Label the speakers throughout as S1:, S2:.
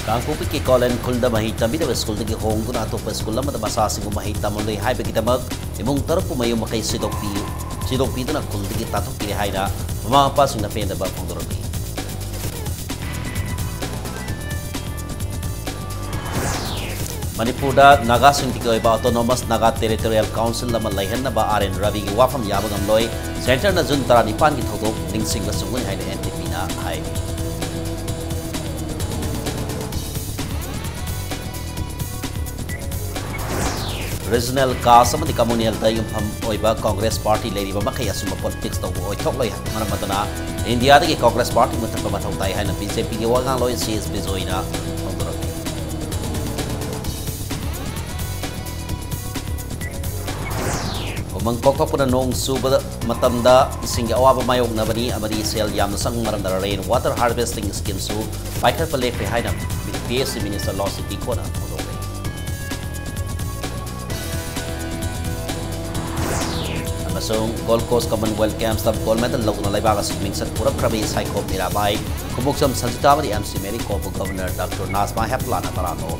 S1: Kangkupi ki Colin Kulda mahi tambi da school dagi hong guna atop school lama da masa singu mahi tamoloi hai bagi tamak imong tarup mayu makai sidok pi na kul dagi tatok kiri hai da mama apa sing na pen da ba pondorobi Manipur da Naga sing tikoi ba Autonomous Naga Territorial Council lama laihan na ba RN Ravi ki wafam yabagam loi center na jun tara nipan ki thodok ningsing la sungun hai da NTP na hai Regional Cast of the Communal Dayum Oiba Congress Party Lady Bamakaya Suma Politics to Oitokla Maramatana, India the Congress Party with the Pamatai and BJP Wagan Loy sees Bizoina. Among Kokopuna Nong Suba Matanda, Singawa Mayok Navani, Amadi Sel Yamasang Maranda Rain, Water Harvesting Scheme Su, Piker Pale Behind with PSC Minister Law City Kona. Gold Coast Commonwealth Games of Gold Medal Local Libaga Swimming Set Pura Krabi Psycho Mirabai, Kumuksam Sanjitawari MC Mary Kopo Governor Dr. Nazma Heplana Parano.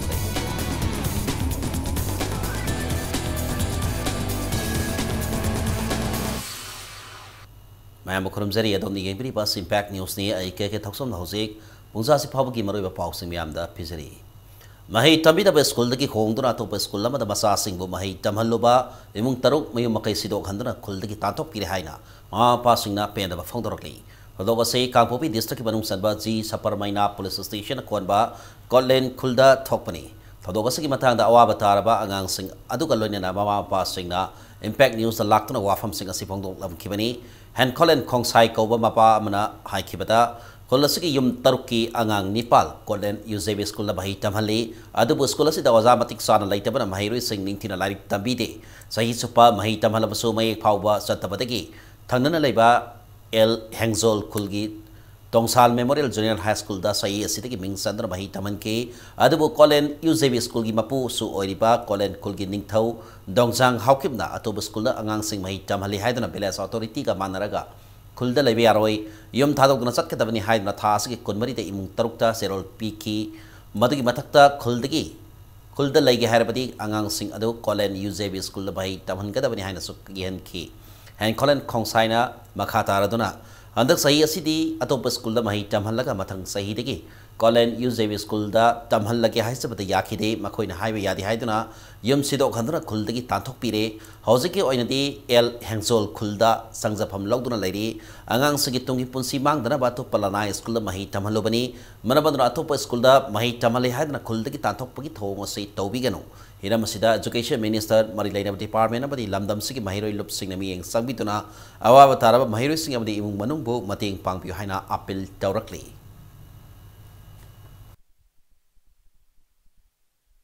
S1: Mayam Kurumzeri Adoni Gabri Bus Impact News near a cake Toxum Hosek, Bunzasi Pabaki Mariba Pauxing Yamda Pizzeria. Mahi tambi da school dagi hong duna to school lama da masa singbo mahi tamhalloba imung taruk mayu makai sidok handana khul dagi tantok pire haina ma passing na pen da phang dorokli hodoga sei Kangpopi district banung sanba ji Saparmaina police station kon ba Colin Kulda thokpani hodoga sagi matang da awa bataraba angang sing aduga loina na mama passing na impact news da laktuna wafam sing asi phang dok lam kibani han Colin Khongsai ko ba mapa amana hai kibata Kolasiki yum taruki angang Nepal Colin UZB school na bahi tamhali adubo school si dawaza matik sana laita ba na mahiroi sing ningtina larik tambide sahi supa mahi tamhala baso may pauba sa tabadagi thangna na laiba El Hengzol Kulgi Tongsal Memorial Junior High School da sahi asitagi mingsandra bahi taman ke adubo Colin UZB school gi mapu su oiriba Colin Kulgi ningthau Dongjang Haukipna atobo school na angang sing mahi tamhali haidana Belas authority ka manaraga Kulda Levi Aroi, Yum Tadok Nasat Katabani Hide Natasaki, Kunmari the Imung Tarukta, Serol Piki, Madagi Matakta, Kuldagi, Kulda Lagi Harabadi, Angang Sing Ado, Colin UZB School by Taman Katabani Hanasukian Ki, and Colin Kongsaina, Makata Raduna, Under Sahi City, Atopa School the Mahi Tamhalaga Matang Sahidagi, Colin UZB School da Tamhalaki Haisa, but the Yakide, Makoin Highway Yadi Haiduna, Yum Sido Kandra Kuldagi Tantok Pire, Hosiki Oinadi, El Hengzol Kulda, Sangzapam Logduna Lady, Angang Sigitungi Punsi Mang, the Nabato Palana School Mahi Tamhalobani, Manabandra Atopa School da Mahi Tamale Hadna Kuldagi Tantok Pagito, was say Tobigano. Hiramasida Education Minister Marilena Department of the Lamdam Siki Mahiro Lup Sinami and Sambituna, Awa Taraba Mahiro Sing of the Manumbo, Mating Pang Puhina Apple directly.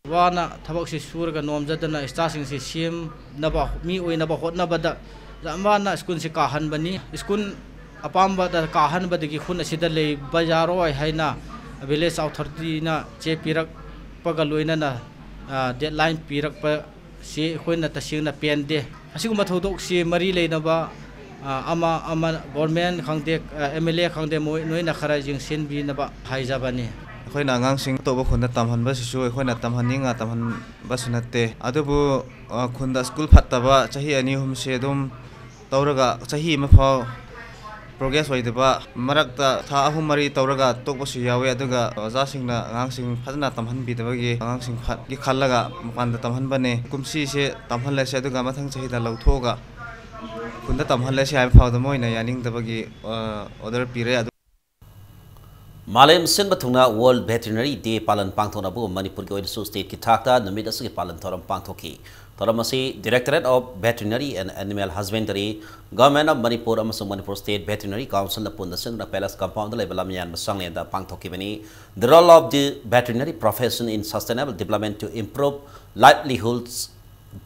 S2: Wana tabak si surga nom jadana stasing si sim naba mi oi naba hot naba da zamana skun si kahan bani skun apamba da kahan badagi khun asida le bazaro ai haina village authority na che pirak pagaloina na deadline pirak pa si khoina tasing na pende asiguma thodok si mari le naba ama government khangde MLA khangde moi noina khara jing sin bi naba haijabani
S3: Koi na ngang sing to ba khunda tamhan ba sisu koi na tamhan ninga tamhan ba sunate adubu khunda school phatta ba chahi ani hum se dum tawraga chahi ma phaw progress wai de ba marakta tha ahum mari tawraga tok ba su yawe aduga ja sing na ngang sing phadna tamhan bi de ba gi ngang sing phat gi khallaga mapan da tamhan ba ne kumsi se tamhan la se aduga mathang chahi da lauthoga khunda tamhan la se ai phaw da moina yaning da ba gi order pire
S1: Malem Sinbatuna World Veterinary Day Palan Pangtonabu, Manipur Goisu State Kitaka, the Midasi Palan Toram Pangtoki. Toramasi, Directorate of Veterinary and Animal Husbandry, Government of Manipur, Amasung Manipur State Veterinary Council, the Pundasan, the Palace Compound, the Levelamian, Masang, and the Pangtoki. The role of the veterinary profession in sustainable development to improve livelihoods,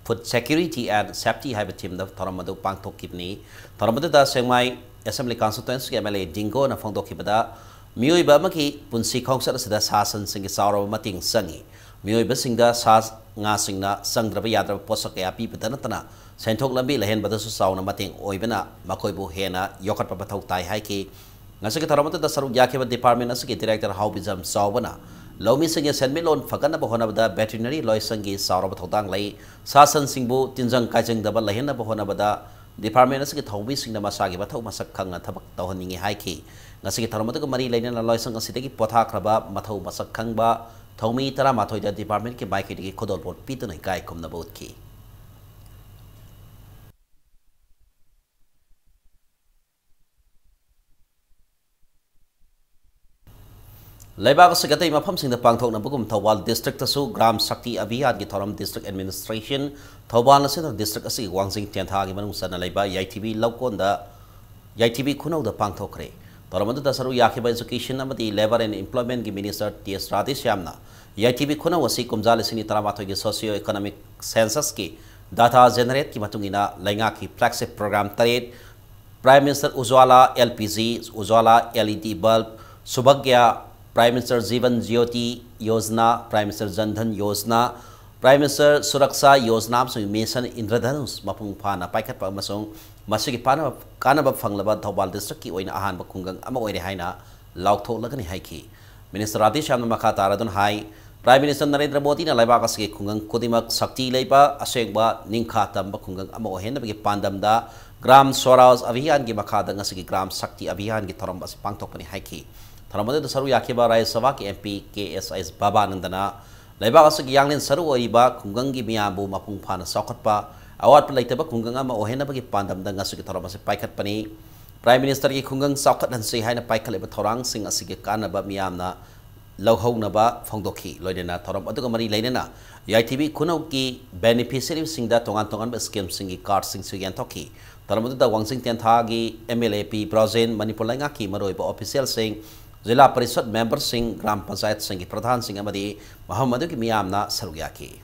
S1: food security, and safety have a team of Toramadu Pangtoki. Toramadu Sengmai Assembly Constituency, MLA Dingo, and Fongtokibada. Miyoi ba maki punsi khongsat sida sasan singi sauro mating sangi miyoi ba singda sas nga singna sangdraba yadra posak ya pi patana tana senthok lambi lehen badasu sauna mating oibana makoi bu hena yokat pa bathau tai hai ki ngase ke tharamata da saru yakhe ba department asiki director haubizam sawbana लौमी सिंह सेनमिलोन फगन होनाबदा veterinary लॉयसंगी सारब थौदांग लई सासन सिंबु तिंजंग काइजंग दबा लहेन होनाबदा डिपार्टमेंट असगी थौबी सिंह मसागी बथौ मसक खंग थबक तौहनिंगी हाइखी ngasi thoromadu ko mari lainana loisang asidagi potha khraba mathau masak khangba thौमी 13 da department ke bike ki khodol pot pituna kai khomna bot ki Laibag sa gatay mapam sing da pangthok na bugum Thawal district tasu gram sakti abhiyan ki thoram district administration Thawal na sin district asi wangsing tiantha gi manung sana laiba YTV lokon da YTV khunau da pangthok re thoramadu da saru yakhiba education amadi labor and employment gi minister TS Radhishyamna YTV khunau asi kumjal sini taramathoi gi socio economic census ki data generate ki matungina lainga ki flagship program taret Prime Minister Ujwala LPG Ujwala LED bulb Subhagya Prime Minister Jivan Jyoti Yojana, Prime Minister Jan Dhan Yojana, Prime Minister Suraksha Yojana so mission Indradhanus mapung phana paikat pa masong masigi pana kanaba phanglaba Thawal district ki oina ahan ba khungang ama oire haina laukthok lagani haiki Minister Radhishyamna makha taradun hai Prime Minister Narendra Modi na laibak asigi khungang kodimak sakti leiba asengba ningkha tamba khungang ama ohen bagi pandamda Gram Swaraj Abhiyan gi makha da ngasigi Gram Sakti Abhiyan gi thoram bas pangthok pani haiki Tharamadu da saru yakhiba Rajya Sabha ki MP KSIS Baba Nandana laibak asigi yanglin saru oiba khungang gi miyambu mapung phana saukhatpa awat palaitaba khungang ama ohena bagi pandamda ngasigi thoram ase paikat pani Prime Minister ki khungang saukhat hansi haina paikhaliba thorang sing asigi kanaba miyamna lauhaunaba phongdokhi loinena thoram aduga mari leinena YTV khunau ki beneficiary singda tongan ba scheme singi card sing sigan thokhi Tharamadu da wangsing tiantha gi MLAP Brazen Manipur lainga ki maroiba official sing Zila Parishad member sing Gram Panchayat sing Pradhan sing amadi Muhammadu ki miyamna sarugya ki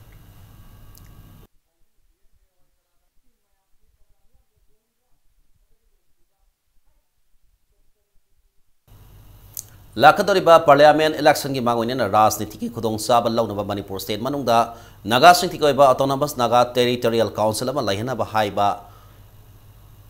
S1: Lakadoriba Parliament election ki mangoina rajniti ki khudong saba lawnaba Manipur state manungda Naga sing tikoiba autonomous Naga territorial council ama laihna ba haiba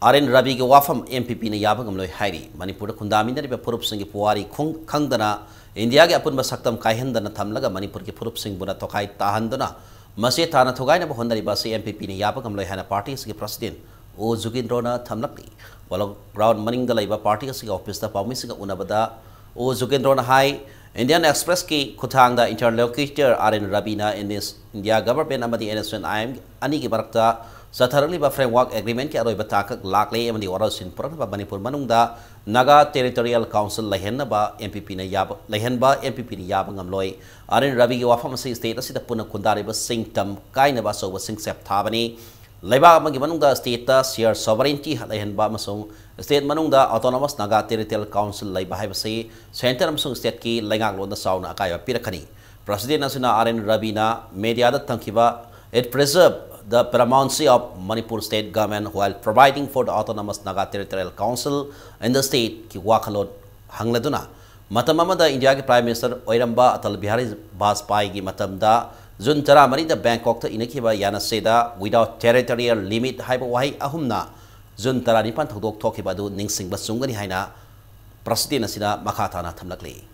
S1: Arin Rabi ke wafam MPP ne yabagam loi hairi Manipur khundami ne purup sing puari khangdana India ke apun basaktam kaihendana thamlaga Manipur ke purup sing buna tokai tahandana mase thana thogai na bahondari ba se MPP ne yabagam loi hana party ke president O Jugindrona thamlakli wala ground maninga laiba party ke office da pawmi singa unabada O Jugindrona hai Indian Express ki khuthangda interlocutor Arin Rabina in this India government amadi NSNIM ani ki barakta Satharali ba framework agreement ki aroi batakak lakle amadi oral sin puran ba Manipur manungda Naga Territorial Council lahenna ba MPP na yab lahen ba MPP ni yab ngamloi Arin Rabi ki wafam se state asida puna kundari ba singtam kaina ba so ba singsep thabani laiba amagi manungda state ta share sovereignty lahen ba masung state manungda autonomous Naga Territorial Council laiba hai ba se center amsung state ki laingak lon da sauna akaya pirakhani President asuna Arin Rabi na media da tangkiba it preserve the paramountcy of Manipur state government while providing for the autonomous Naga Territorial Council in the state ki wakhalon hangladuna matamamada India ki Prime Minister Oiramba Atal Bihari Vajpayee gi matamda Jun Tara Mari da Bangkok ta inakiba yana seda without territorial limit haiba wahi ahumna Jun Tara nipan thodok thokiba du ningsing ba sungani haina President asina makhathana thamlakli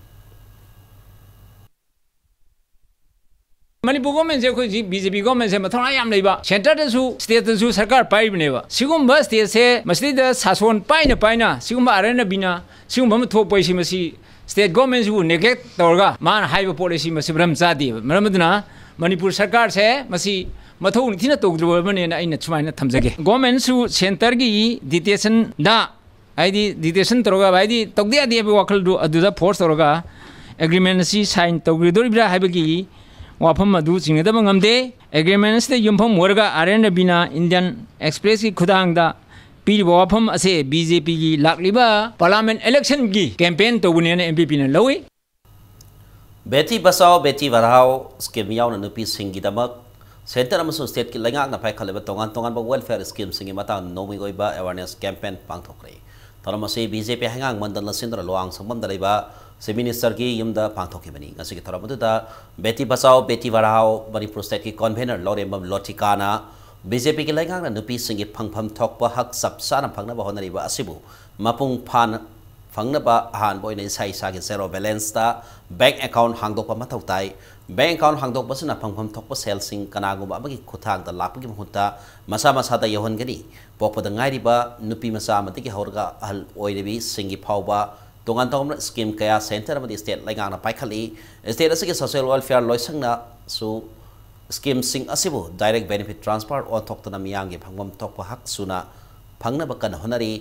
S4: Manipur government se khoi BJP government se mathona yam leiba center da su state da su sarkar pai bne ba sigumba state se masli da sason pai na sigumba arena bina sigumba ma thok pai si masi state government su neglect torga man haiba policy masi bram chadi maramduna Manipur sarkar se masi mathau ni thina togdro bane na aina chumaina thamjage government su center gi detention da aidi detention torga aidi togdi adi be wakal du aduda force torga agreement si sign togri doribra haibagi wafam adu singadaba ngamde agreement ste yumpham morga arena bina Indian Express ki khudang da piri wafam ase BJP gi lakliba parliament election gi campaign to bunene MPP na lawi
S1: Beti Basao Beti Varhao scheme yaw na nupi singi damak center amasu state ki lengak na pai khaleba tongan ba welfare scheme singi mata nomi goiba awareness campaign pangthokre thoramase BJP hangang mandal na sindra loang sambam dalaiba se minister ki yumda pangthoki bani ngasi ki thoramadu da Beti Basao Beti Varhao Manipur state ki convener Lorembam Lotikana BJP ki lengang na nupi singi phangpham thokpa hak sapsana phangna ba honari ba asibu mapung phan फंगनबा Ahaan बोइने इसाई सागे zero balance ता bank account हांगदोकपा मथौ ताई bank account हांगदोकपसना फंगफम थोकपा सेलसिंग कनागुबा अबगी खुथांगदा लापगी महुत्ता मसा मसादा यहोनगनी पोकपदा ngairiba nupi masa amatiki horga ahal oirebi singi phauba tongan tawna scheme kaya center amadi state laingana paikhali state asigi social welfare loisangna su scheme sing asibu direct benefit transfer on thoktana miyangi phangmam thokpa hak suna phangna bakan honari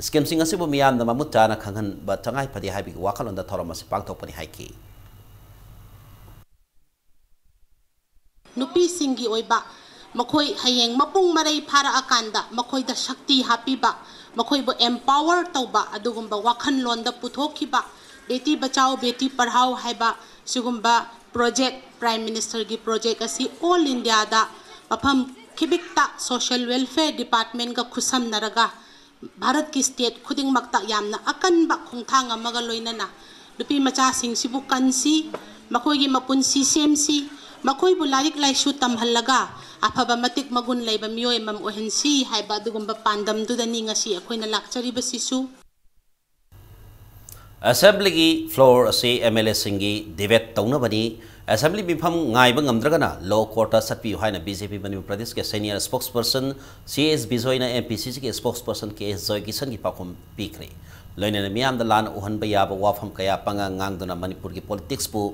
S1: scheme sing asibu miyam na mamutana khanghan ba changai phadi haibi wakalonda thoramasi pangthokpani haiki
S5: nupi singi oiba makoi hayeng mapung marai phara akanda makoi da shakti happy ba makoi bo empower tauba adugumba wakhan londa puthokiba beti bachao beti padhao haiba sigumba project prime minister gi project asi all india da mafam khibikta social welfare department ga khusam naraga bharat ki state khuding makta yamna akan ba khungthang amaga loinana nupi macha sing sibu kansi makoi gi mapunsi semsi makoi bu larik lai shu tamhallaga afaba matik magun leiba miyoy mam ohensi haiba dugumba pandam du dani ngasi akoina lakchari basisu
S1: assembly gi floor ase mla singi debate tawna bani assembly bifam ngai ba ngamdragana law court satpi haina bjp Manipur Pradesh ke senior spokesperson cs bizoina mpcc ke spokesperson ke joy kisan gi pakhum pikre loina miyam da lan uhan ba ya ba wafam kaya panga ngangduna Manipur gi politics pu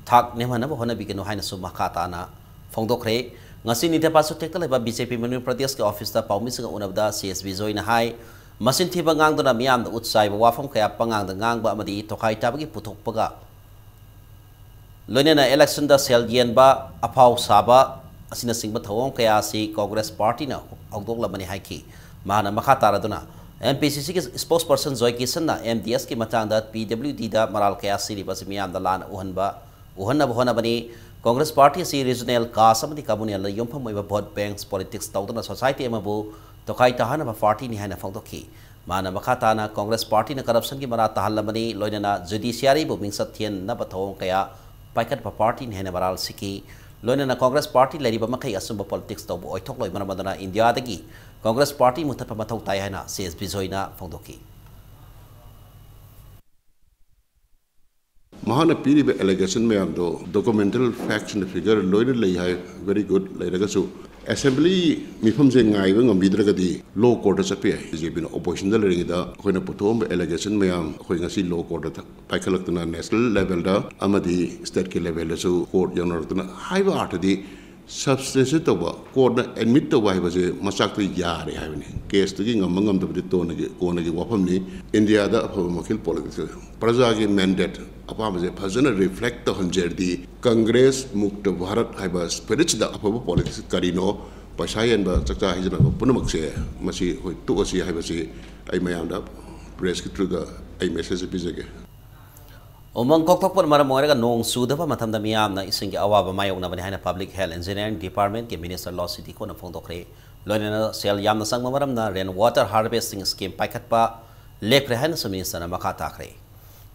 S1: thak nemana ba hona bigeno haina su makata na phongdokre ngasi ni tepa su tekta leba bjp Manipur Pradesh ke office da paumi singa unabda cs bizoina hai masin thiba ngangduna miyam da utsai ba wafam kaya pangang da ngangba amadi tokai tabagi puthokpaga loinena election da sel yen ba apau saba asina singba thawong kaya si congress party na hokdok lamani haiki mahana makha taraduna MPCC ke spokesperson Joy Kisan na MDS ki matang da PWD da maral kaya si riba si miyam da lan uhanna bahona bani Congress Party si regional ka samadi kabuni la yompham moiba vote banks politics tawdana society emabu tokai tahana ba party ni hana phangdoki mana makata na Congress Party na corruption ki mara tahallamani loinana judiciary bu mingsat thien na bathong kaya paikat pa party ni hana maral siki loinana Congress Party lariba makai asumba politics tawbu oithok loi maramadana India dagi Congress Party mutapa mathau tai hana CSB joina phangdoki
S6: Mahana piribe allegation me amdo documental facts and figure loine lei hai very good leiraga su assembly mifam je ngai ba ngambidra di law court chapi jp na opposition da lering da khoina puthom allegation me am khoi ngasi law court da paikhalak tuna national level da amadi state ke level da su court yanor tuna haiba art di substance to ba court na admit to ba je masak tu yare hai ni case tu gi ngam ngam da to na gi ko na gi wafam ni india da makil politics praja gi mandate apa maje phajana reflect to hanjer di congress mukta bharat haiba spirit da apa politics karino pasayan ba chakcha hijana punamak se masi hoi tu asi haiba se ai mayam da press ki truga ai message pizage
S1: umang kokthokpon mara moiraga nong sudaba mathamda miyamna isingi awaba mayokna bani haina public health engineering department ke minister law city ko na phongdokre loinena sel yamna sangma maramna rain water harvesting scheme paikhatpa lekre haina su minister na makha takre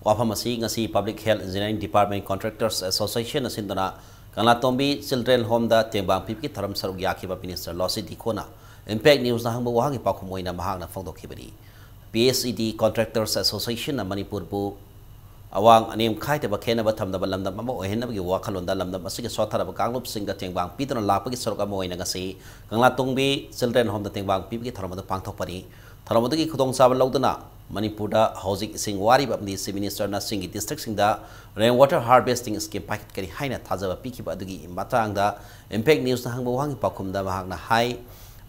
S1: wafamasi ngasi public health engineering department contractors association asindona kanglatombi children home da tengbang pip ki tharam saruk yakhiba minister law city ko na impact news na hangba wahangi pakhumoina mahakna phongdokhibani PSED contractors association na Manipur bu awang anim khai te ba khena ba thamda ba lamda ma ohen na gi wakhalon da lamda asigi sothara ba kanglup sing da tengbang pitona lapagi saruka moina ngasi kangla tongbi children home da tengbang pip ki tharam da pangthok pani tharam da gi khudong sa ba lawdana Manipur da housing sing wari ba ni si minister na singi district sing da rain water harvesting scheme packet kari haina thaja ba piki ba dugi matang da impact news na hangba wangi pakhum da mahak na hai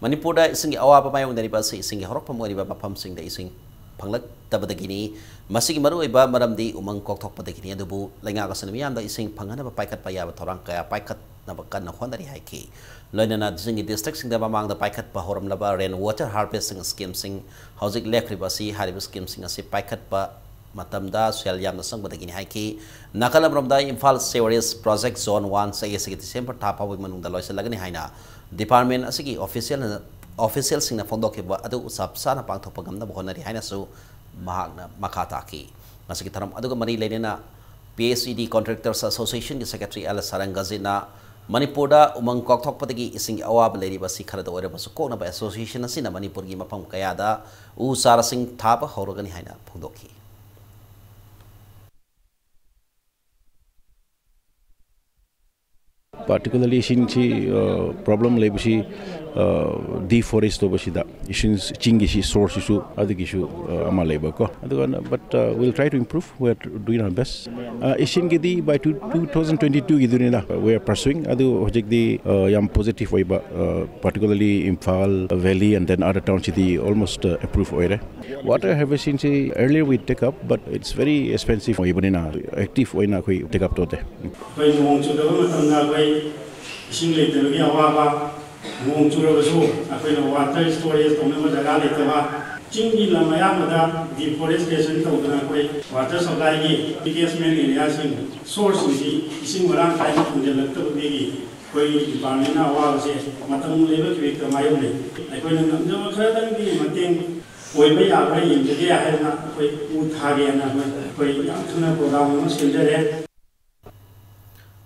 S1: Manipur da singi awa ba mayong dari ba singi horok pa mo ri ba pam sing da ising panglak tabadagini masigi maru iba maramdi umang kokthok padagini adubu lenga ka sanami yam da ising phangana ba paikat pa ya ba thorang kaya paikat na ba kan na khondari haiki loinana jingi district sing da mamang da paikat pa horam laba rain water harvesting scheme sing housing lekri ba si harib scheme sing asi paikat pa matamda sel yam na sang badagini haiki nakalam ramda Imphal sewerage project zone 1 sa yesi December ta pa manung da loisa lagani haina department asigi official sing na phondok ke ba adu usap sa na pangthok pagam na bonari haina su mahakna makata ki masigi tharam aduga mari lenena PSED contractors association ki secretary Al Sarangazina Manipur da umang kokthok patagi ising awab leri ba sikhara da ore ba su ko na ba association asina Manipur gi mapam kaya da u sara sing thapa horogani haina phondokhi
S7: particularly isinchi problem lebusi deforest to basida isin chingi source issue adigi issue ama leba ko adugana but we'll try to improve. We're doing our best. Isin gidi by 2022 gidunina we are pursuing adu hojik di yam positive oiba particularly Imphal Valley and then other towns the almost improve oire. Water harvesting earlier we take up but it's very expensive oibanina active oina koi take up to de.
S8: Ising leitebagi awaba mong churabasu akoina water storage tongna jaga leiteba chingi lamayamada deforestation tawdana koi water supply gi catchment area sing source si ising marang kai thunjelaktabagi koi department na awa se matam leba kwe kamayo le akoina namjama khadang gi mateng koi ba ya ba yin je ya na koi uthage na koi yam thuna program ma sendere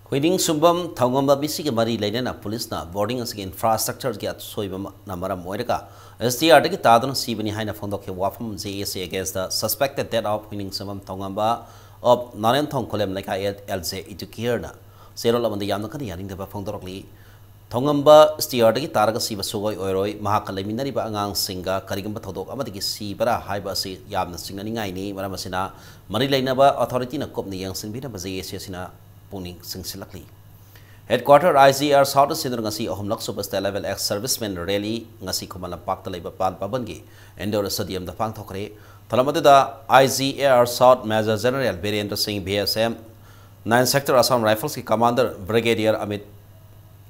S1: Huiding Subam Thongamba Bisi Mari Lena Police na boarding as infrastructure get soibam Namara Moirica. SDR take Tadon Sibini Hina Fondoke Wafam JSA against the suspected death of Huiding Subam Thongamba of Narentong Kolem like I LZ Itukirna. Zero on the Yamakani and the Fondorli. Thongamba SDR take Taraga Siba Sugoi Oroi, Mahakalaminari Bangang Singa, Karigamba Todok, Amatiki Sibara, Hibasi Yam Singaningaini, Maramasina, Marilainaba, authority na Kopni Yang Sinbita Bazasina. Puning Singsilakli. Headquarter IGR South Sindra Ngasi Ohumlak Superstar Level X Servicemen Rally Ngasi Kumala Pakta Labor Pan Pabangi, Endor Stadium the Pang Tokre, Talamada IGR South Major General Birendra Singh BSM, 9 Sector Assam Rifles Commander Brigadier Amit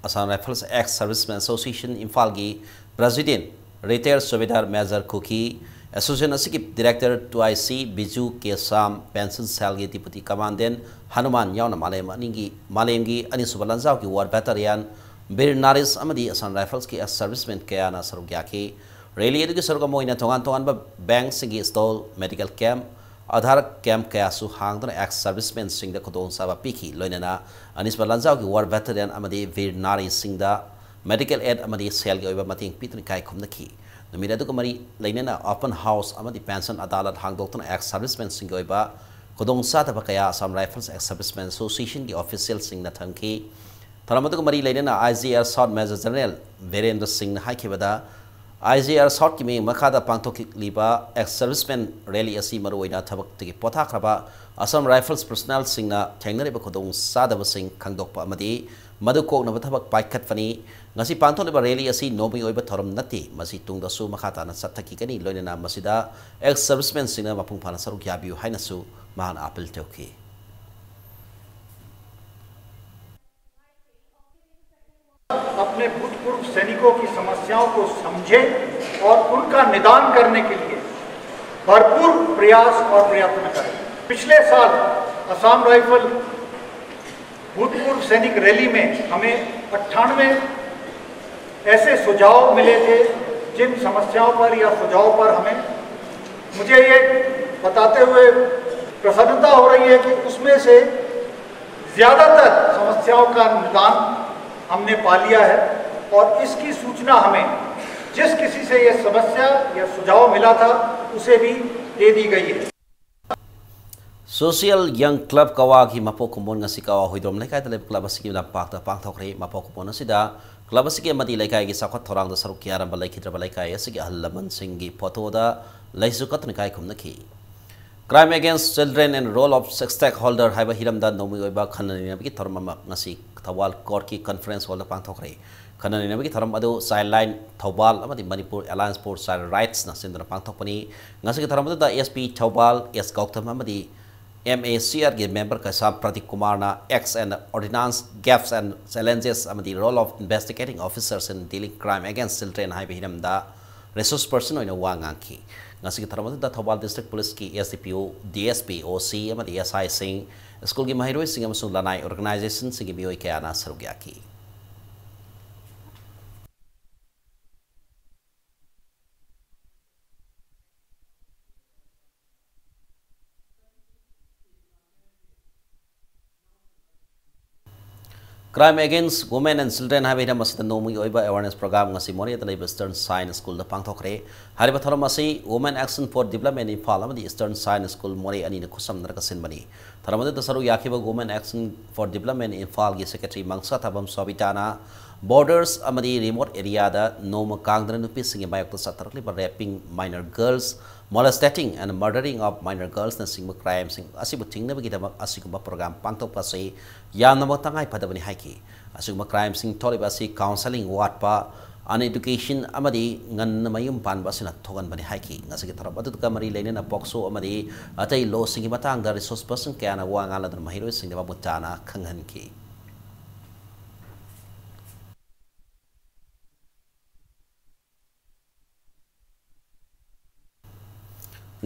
S1: Assam Rifles X Servicemen Association Infalgi, President Retired Subedar Major Kuki, Association Asiki Director 2IC Biju Kesam Pension Salgi Deputy Commandant Hanuman Yauna Malemgi Anisubalanzao ki War Battalion Bir Naris Amadi Assam Rifles ki Servicemen Kayana Sarugyaki Rally Edu Sargamoina Tongan Tongan Bank Singi Stall Medical Camp Adhar Camp Kayasu Hangdon Ex Servicemen Sing the Kodon Saba Piki Loinana Anisubalanzao ki War Battalion Amadi Bir Naris Sing the Medical Aid Amadi Selgi Oba Mating Pitun Kai Kumnaki Namira Dukamari Lainana Open House Amadi Pension Adalat Hangdokton Ex Servicemen Singoiba Kodong Sata Bakaya Assam Rifles Ex Servicemen Association the official Sing na Thanki Taramatukamari Lainana IGR South Major General Virendra Singh Haikibada IGR South Kimi Makada Pangtok Liba Ex Servicemen Rally Asi Maruina Tabak Tiki Potakraba Assam Rifles Personnel Sing na Tangnariba Kodong Sada Sing Kangdokpa Amadi Madukok Nabatabak Paikat Fani Ngasi Panton Rally Asi Nobi Oiba Toram Nati Masi Tungda Su Makata na Sataki Kani Loinana Masida Ex Servicemen Sing na Mapung Panasaru Yabiu Hainasu Mahan Apple Toki.
S9: अपने भूतपूर्व सैनिकों की समस्याओं को समझें और उनका निदान करने के लिए भरपूर प्रयास और प्रयत्न करें। पिछले साल असम राइफल भूतपूर्व सैनिक रैली में हमें 98 ऐसे सुझाव मिले थे जिन समस्याओं पर या सुझाव पर हमें मुझे ये बताते हुए प्रसन्नता हो रही है कि उसमें से ज़्यादातर समस्याओं का निदान हमने पा लिया है और इसकी सूचना हमें जिस किसी से ये समस्या या सुझाव मिला था उसे भी दे दी गई है।
S1: Social Young Club Kawa ki Mapo Kumbon ngasi kawa huidrom lekai tele club asiki la pakta pangthokre Mapo Kumbon asida club asiki amadi lekai gi sakot thorang da saruk kiaram balai khitra balai kai asiki hallaman singi photo da laisukat nikai khumnaki Crime Against Children and Role of Stakeholder haiba hiram da nomi oiba khanani nabiki thormama ngasi Thawal Court ki conference hall da pangthokre khanani nabiki thoram adu sideline Thawal amadi Manipur Alliance for Child Rights na sindra pangthokpani ngasi ki thoram da SP Thawal S Gautam amadi MACR के member का साथ प्रतीक कुमार ना X and ordinance gaps and challenges amadi role of investigating officers in dealing crime against children hai behiram da resource person oina wanganki ngasi ki tharamata da Thawal district police ki SDPO DSP OC amadi SI sing school ki mahiroi sing amasung lanai organization sing bi oi kaya na sarugyaki Crime Against Women and Children have been a Nomi awareness program ngasi mori at the Eastern Science School the Pangtokre. Hariba Thoramasi, Women Action for Development in Parliament, the Eastern Science School Mori and in the Kusam Narakasinbani. Taramada the Saru Yakiba Women Action for Development in Falgi Secretary Mangsatabam Sobitana, borders Amadi remote area that Noma Kangdran pissing in Bayok Satarli by raping minor girls, molesting and murdering of minor girls and single crimes asibuting na bagitama asiguma program pangtok pasay yan na matangay padabani haiki asiguma crimes sing tolibasi counseling wat pa an education amadi ngan na mayum pan ba sina thogan bani haiki ngasigi tarap adu ka mari leine na pokso amadi atay law singi matang da resource person kaya na wa ngala dan mahiro sing da mutana khanghan ki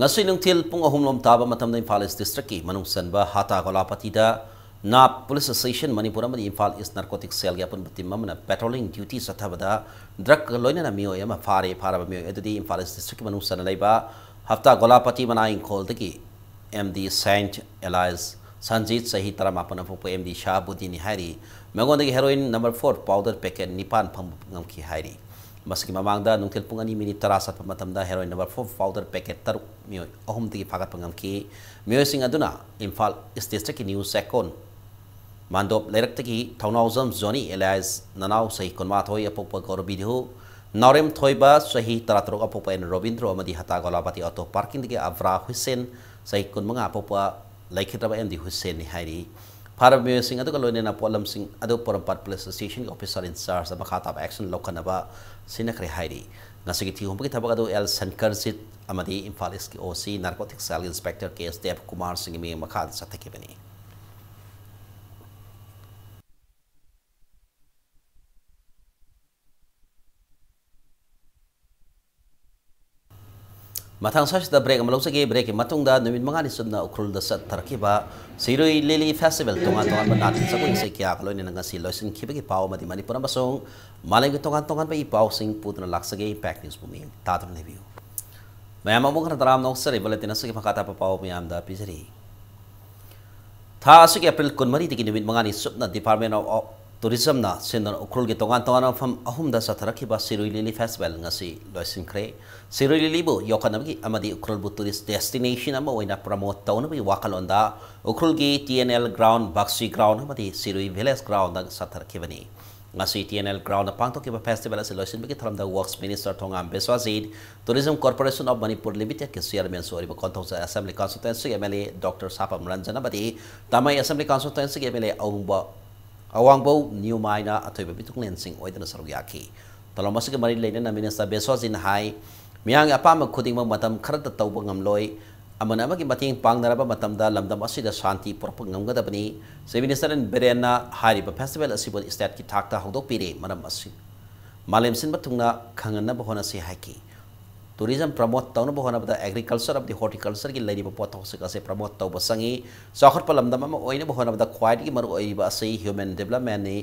S1: ngasi nungtil pung ahumlom taba matam na Imphal East District ki manung sanba hata golapati da na police station Manipur amadi Imphal East narcotic cell ya pun batimma na patrolling duty sathabada drug loina na miyo yama fare ba miyo edudi Imphal East District manung san laiba hafta golapati mana in call deki MD Saint Elias Sanjit sahi taramapana po MD Shahabudin hari magonda heroin number 4 powder packet nipan pham ngamki hari Maski mamangda nungtil pungani minit terasat pematamda heroin number 4 powder packet taruk mio ohum tigi pakat pengamki mio sing aduna Imphal East District news second mandop lerak tigi taunawzam zoni Elias nanau sahi konma thoi apokpa gor bidhu Narem thoiba sahi taratrok apokpa en Robindro amadi hata golapati auto parking tigi Avra Hussein sahi konmanga apokpa laikhitraba MD Hussein ni hari Para mio sing adu kaloi na polam sing adu porampat police station officer in charge sa makata action lokanaba sinakre hairi ngasigi thi humpaki thabak adu El Sankarjit amadi Imphal East OC narcotics cell inspector KS Dev Kumar Singh mi makad sathakibani Matang sa da break amalong sige break matong da numin mga nisod na ukrul da sa tarkiba Sirui Lily Festival tungan natin sa kuing kaya kaloi ni nga si Loisin kibagi pao mati Manipur ang basong malay tungan pa ipaw sing puto na laksagay impact news buming tatong review mayama mo ka nataram na sa ribalatin na sige makata pa pao mayam da pizari ta sige April kun mari tiki numin mga nisod na Department of Tourism na sinan ukrul gitongan ang fam ahum da sa tarakiba Sirui Lily Festival nga si Loisin Kre Sirui Lily bo yokan nabagi amadi ukrul bu tourist destination ama wina promote taw nabi wakalonda ukrul gi TNL ground Baxi ground amadi Sirui Village ground na sa tarakibani nga si TNL ground na pangtok kiba festival si Loisin bagi taram da Works Minister Thongam Beswazid Tourism Corporation of Manipur Limited ki chairman so riba kontong sa Assembly Constituency MLA Dr. Sapam Ranjan amadi tamay Assembly Constituency MLA Awangbo new mina atoy babituk lensing oidana sarugyaki talomasi mari leina na Minister Beswazin hai miyang apam khuding matam kharata tawba ngamloi amana magi mating pangnaraba matamda lamdam asida shanti propang ngamgadabani se Minister and Berena hari ba festival asibol state ki thakta hodok pire manam asi malem sin batungna khangana bahona se haiki tourism promote tawna bahona bada agriculture of the horticulture ki lady ba pothok se kase promote taw basangi sakhar palamdam ma oina bahona bada quite ki maru oi ba sei human development ni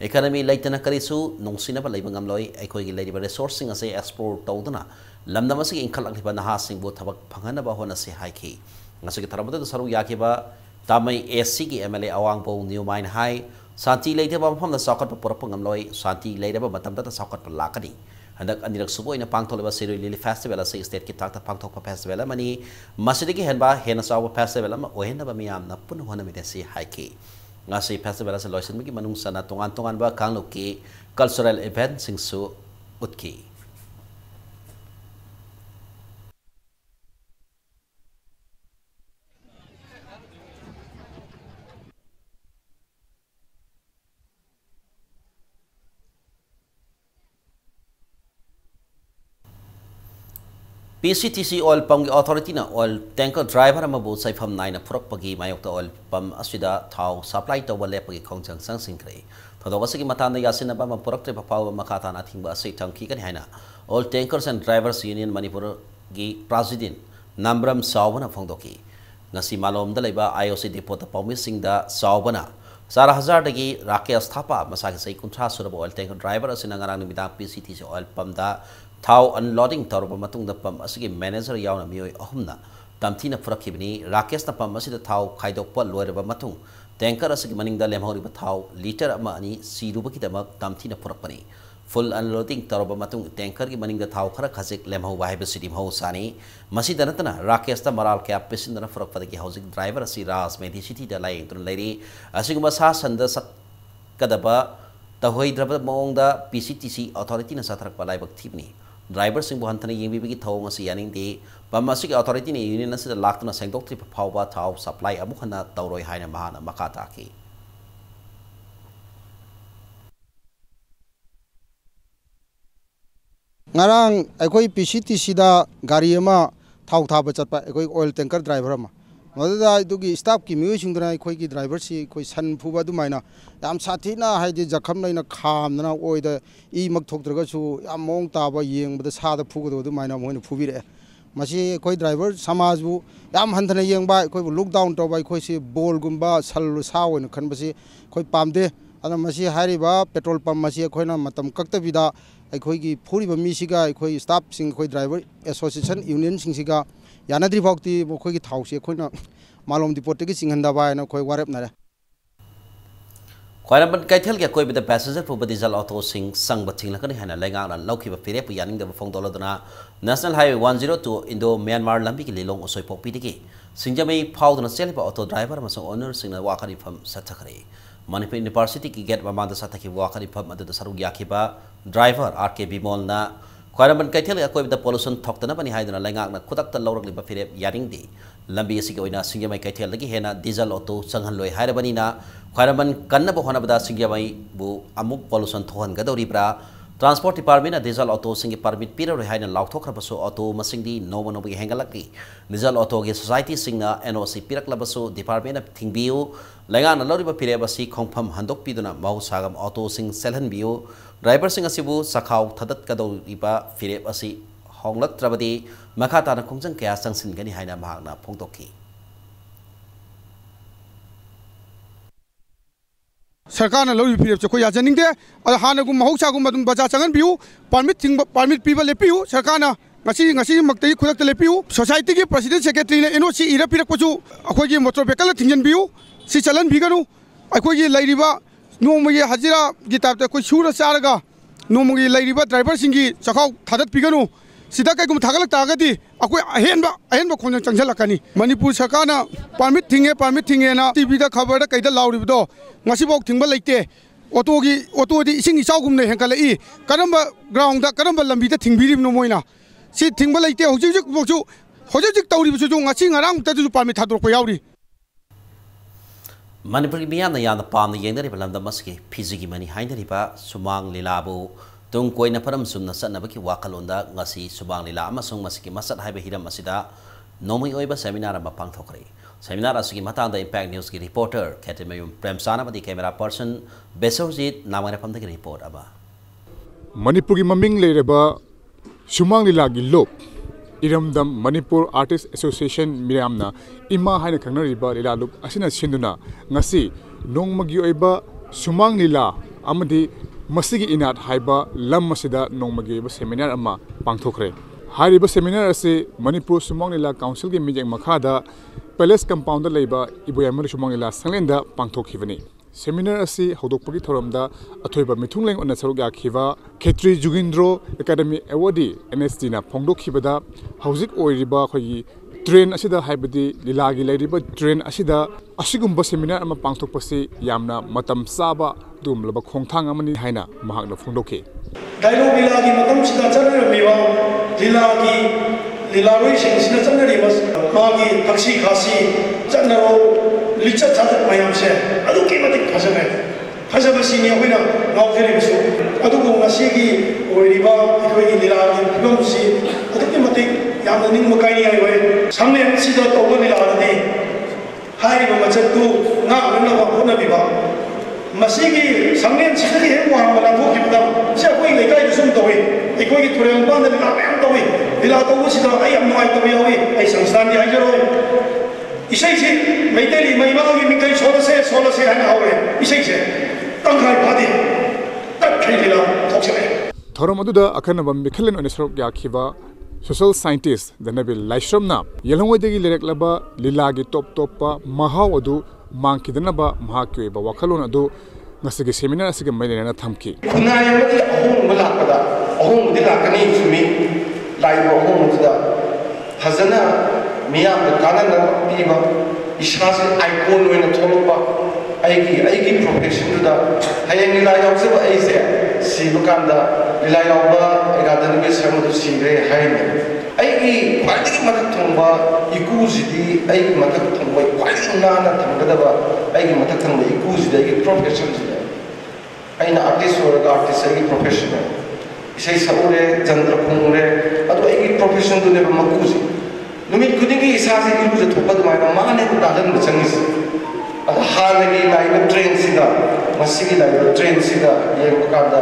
S1: economy laitana karisu nungsina ba leibang amloi aikoi gi lady ba resourcing ase explore tawduna lamdam ase inkhal akliba naha sing bo thabak phangana ba hona se haiki ngasigi taramada saru yakiba tamai SC ki MLA awangbo new mine high santi leide ba pham da sakhar pa porapang amloi santi leide ba matam da sakhar pa lakani Handak anirak subo ina pangtol ba Sirui Lily Festival sa state ki takta pangtok pa festival mani masidi ki henba hena sa festival ma ohen ba miyam na puno hona mi desi haiki nga si festival sa Loisin mi manung sana tungan ba kang ki cultural event sing su utki PCTC oil pump authority na oil tanker driver ama bo sai pham nai na phurak pagi mayok ta oil pump asida thau supply to wale pagi khongjang sang singkre thodo wasigi mata na yasin ba ma phurak tre papaw makata na thingba sai thamki kan haina all tankers and drivers union Manipur gi president Namram Sawbana phongdoki ngasi malom da leba IOC depot ta pawmising da Sawbana Sara Hazar dagi Rakesh Thapa masaki sai kuntra surab oil tanker driver asina ngarang nimida PCTC oil pump da Thau unloading tauba matung da pam asigi manager yauna mioi ahumna tamthina phurakibni Rakesh na pam asida thau khaidokpa loiraba matung tanker asik maningda lemhori bathau liter ama ani siruba kidamak tamthina purakpani full unloading taroba matung tanker ki maningda thau khara khajik lemhau wahib city mau sani masi danatana rakesh ta maral ke apesin dana purakpada ki housing driver asi ras methi city da lai tun lairi asiguma sa sanda sak kadaba tahoi draba mongda PCTC authority na satrak palai bak thipni driver sing buhantana yengbi bigi thau ngasi yaning de Pamasik authority ni union nasi laktuna sengdok trip pauba thau supply amukhana tauroi haina mahana makata ki
S10: ngarang ekoi PCTC da gari ama thau thaba chatpa ekoi oil tanker driver ama madada idugi staff ki mioi singdana ekoi ki driver si ekoi san phuba du maina yam sathina haide jakham naina kham na oida I mak thokdraga su yam mong taba yengbada sada phugo du maina moina phubire masi ekoi driver samaj bu yam hanthana yengba ekoi bu look down toba ekoi si bol gumba salu sa oina khanbasi ekoi pamde ana masi hariba petrol pump masi ekoi na matam kakta bida ekoi gi phuriba mi siga ekoi staff sing ekoi driver association union sing siga yanadri phokti ekoi gi thau si ekoi na malom depot gi singhanda ba na ekoi warep na
S1: Khwairaban kaithel ke koi bida passenger pu diesel auto sing sang bathing lakani hana lenga ran lauki ba pire pu yaning da phong dolodana National Highway 102 Indo Myanmar lambi ki lilong osoi pokpi diki singjamei phaudna selba auto driver masang owner singna wakari pham sathakare Manipur University ki gate mamanda sathaki wakari pham adu saru yakhiba driver RK Bimol na Khwairaban kaithel ke koi bida pollution thoktana bani haidana lenga na khudak ta lawrak liba pire yaring di lambi asi ki oina singjamei kaithel lagi hena diesel auto sanghan loi hairabani na Khwairaban kanna bo hona bada singjamei bu amuk pollution thohan gadori pra Transport Department na diesel auto singi permit pira roi haina lauthokra baso auto masingdi nomo nobi hengalaki diesel auto ge society singna NOC pirak labaso department na thingbiu lenga na loriba pire basi khongpham handok piduna mau sagam auto sing selhan biu driver sing asibu sakhau thadat kadoriba pire basi honglak trabadi makhata na khongjang kya sangsin gani haina mahakna phongtokki
S11: सरकार ने लौरी फिर कोई याजनिंग दे हाना गुम महौसा गुम मदुम बजा Changan बिउ permit पीबा लेपिउ सरकार ना ngasi maktai khulak lepiu society ki president secretary ne NOC ira pirak pachu akhoi gi motor vehicle thingjan biu si chalan biganu akhoi gi lairiba nomu gi hajira gi tapte koi sura saraga nomu gi lairiba driver singi chakhau thadat biganu sida kai gum thagalak tagadi akoi ahenba khonjang changjalakani Manipur sarkar na permit thinge na TV da khabar da kaida lauribdo ngasi bok thingba leite auto di ising isau gum ne henkalai karamba ground da karamba lambi da thingbirib no moina si thingba leite hojik tauri bisu ngasi ngarang ta ju permit thador ko yauri
S1: Manipur miyam na yana pam na yengdari balamda maski phizigi mani haindari ba sumang lilabu tung koi na param sumna satna baki wakalonda ngasi subang lila amasung masiki masat haiba hiram asida nomoi oiba seminar ama pangthokre seminar asigi matang da impact news ki reporter Katimayum Premsana badi camera person Besorjit namara pamda ki report aba
S12: Manipur ki maming leireba sumang lila gi lop iramdam Manipur Artist Association miramna ima haina khangnariba lila lup asina sinduna ngasi nongmagi oiba sumang lila amadi masigi inat haiba lam masida nongmagi ba seminar ama pangthokre hariba seminar ase Manipur sumang lila council gi mijeng makhada palace compound da leiba iboyamar sumang lila sanglenda pangthokhibani seminar ase hodokpagi thoramda athoiba mithungleng onna sarugya khiba Khetri Jugindro Academy Award NST na phongdokhibada hauzik oiriba khogi train asida haibadi lilagi leiriba train asida asigumba seminar ama pangthokpasi yamna matam saba dumlaba khongthang amani haina mahakna phongdokhe
S13: dailo lilagi matam sida chanara miwa lilagi lilaroi sing chanari bas magi taxi khasi chanaro licha chatak mayam se adu ki matik phasaba sini hoina ngawjeri bisu adu ko ngasigi oiriba ikoi lilagi phibam si adu ki matik yamna ning makai ni ai wai samne sida tawani lagani hai machattu nga ngana wa hona biba masigi samne sida he wa mala thu kibda sia koi lekai du sum tawi ikoi ki thureng ban da la am tawi bila tawu sida ai am noi tawi yawi ai sangstan di ai jaro isai si meiteli maima gi mingai sola se han hawe isai se tanghai phadi tak khaila thokse
S12: thoram aduda akhanabam mikhalen one sarok ya khiba social scientist the nabil laishramna yelongoi degi lereklaba lilagi top pa mahau adu मांगखिदनबा महाकी ओइबा वखलोन अदु ngasi seminar asige mailena thamki
S13: kunai amadi ahong lakada ahong di lakani sumi live ahong da hazana miyam da kanan piba ishase icon oina tholoba aigi profession da hayang lila yawseba aise siba kanda lila yawba egadan be samudu sibe hayne aigi kwaligi matak thongba ikuzidi aigi matak thongba kwaligi nana thangdaba aigi matak thongba ikuzidi aigi profession aina artist or artist aigi professional isai saure jandra khungre adu aigi profession du ne makuzi numit kudingi isase ilu je thopad maina mane ku dalan changis adu hanagi live train sida masigi live train sida yeng kada